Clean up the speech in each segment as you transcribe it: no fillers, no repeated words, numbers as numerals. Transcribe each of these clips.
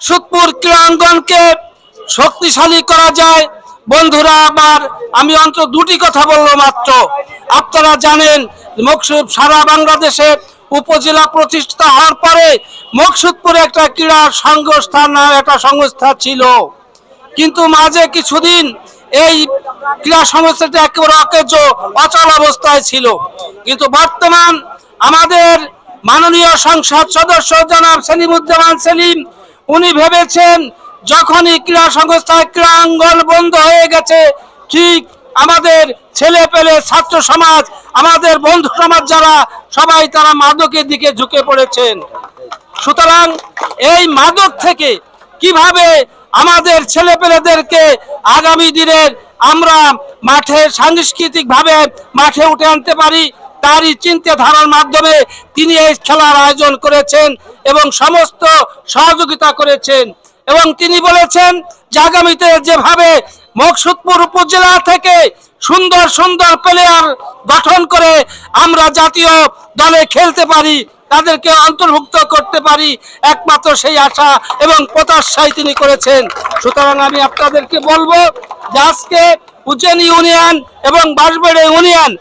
মকসুদপুর ক্রীড়াঙ্গনকে শক্তিশালী করা যায়। বন্ধুরা, আবার আমি অন্তত দুটি কথা বলবো মাত্র। আপনারা জানেন মকসুদ সারা বাংলাদেশে উপজেলা প্রতিষ্ঠা হওয়ার পরে মকসুদপুরে একটা ক্রীড়া সংস্থান একটা সংস্থা ছিল, কিন্তু মাঝে কিছুদিন এই ক্রীড়া সংস্থাটি একেবারে অকেজো অচল অবস্থায় ছিল। কিন্তু বর্তমান আমাদের মাননীয় সংসদ সদস্য জনাব সেলিমুজ্জামান সেলিম, উনি ভেবেছেন যখনই ক্রীড়া সংস্থায় ক্রীড়াঙ্গন বন্ধ হয়ে গেছে, ঠিক আমাদের ছেলে পেলে ছাত্র সমাজ, আমাদের বন্ধু সমাজ যারা সবাই তারা মাদকের দিকে ঝুঁকে পড়েছেন। সুতরাং এই মাদক থেকে কিভাবে আমাদের ছেলে পেলেদেরকে আগামী দিনের আমরা মাঠে সাংস্কৃতিক ভাবে মাঠে উঠে আনতে পারি, তারই চিন্তাধারার মাধ্যমে তিনি এই খেলার আয়োজন করেছেন এবং সমস্ত সহযোগিতা করেছেন। এবং তিনি বলেছেন যে আগামীতে যেভাবে মকসুদপুর উপজেলা থেকে সুন্দর সুন্দর প্লেয়ার গঠন করে আমরা জাতীয় দলে খেলতে পারি, তাদেরকে অন্তর্ভুক্ত করতে পারি, একমাত্র সেই আশা এবং প্রত্যাশাই তিনি করেছেন। সুতরাং আমি আপনাদেরকে বলবো যে আজকে উজ্জয়ন ইউনিয়ন এবং বাঁশবেড়ে ইউনিয়ন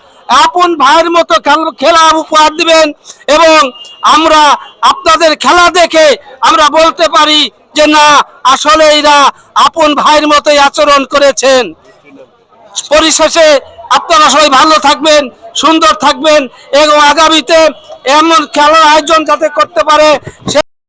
আপন ভাইয়ের মতো খেলা উপহার দিবেন এবং আমরা আপনাদের খেলা দেখে আমরা বলতে পারি যে না, আসলে এরা আপন ভাইয়ের মতোই আচরণ করেছেন। পরিশেষে আপনারা সবাই ভালো থাকবেন, সুন্দর থাকবেন এবং আগামীতে এমন খেলার আয়োজন যাতে করতে পারে সে